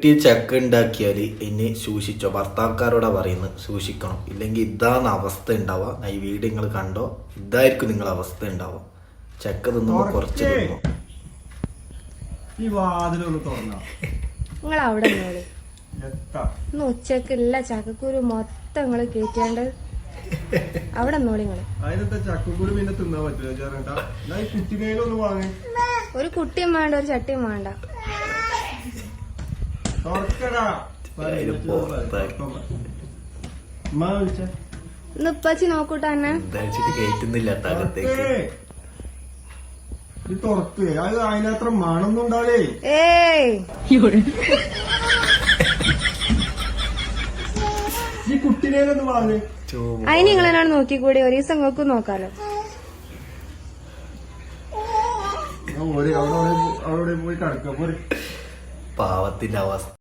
കിട്ടിയ ചക്ക ഉണ്ടാക്കിയാല് ഇനി സൂക്ഷിച്ചോ. ഭർത്താക്കാരോടാ പറയുന്നത് സൂക്ഷിക്കണം, ഇല്ലെങ്കിൽ ഇതാണ് അവസ്ഥ ഉണ്ടാവുക. ഈ വീട് നിങ്ങൾ കണ്ടോ, ഇതായിരിക്കും നിങ്ങളെ അവസ്ഥ ഉണ്ടാവുക. ചക്ക തിന്നുമ്പോ കുറച്ച് തിന്നോ. ഈ വാതിലൊന്ന് തുറന്ന നിങ്ങൾ അവിടെ ഇന്ന് ഉച്ചക്കില്ല ചക്കക്കുരു മൊത്തം നിങ്ങള് കേറ്റാണ്ട് അവിടെ നോളി നിങ്ങള്. അതിനെന്താ ചക്കക്കുരു പിന്നെ തിന്നാൻ പറ്റില്ല ചേട്ടാ. കുട്ടിമേലൊന്ന് വാങ്ങി. ഒരു കുട്ടിയും വേണ്ട, ഒരു ചട്ടിയും വേണ്ട. ഇന്ന് ഉപ്പച്ചി നോക്കൂട്ടാ എന്നെ കേറ്റുന്നില്ല അകത്തേക്ക്. ഇത് തുറക്ക്. അത് അതിനത്ര മണൊന്നും ഉണ്ടാവേ. ഈ കുട്ടിനേലൊന്ന് വാങ്ങി. അതിന് നിങ്ങൾ എന്നാണ് നോക്കിക്കൂടി, ഒരു ദിവസം നോക്കും നോക്കാലോ. അവിടെ പോയി കിടക്കുക. പാവത്തിന്റെ അവസ്ഥ.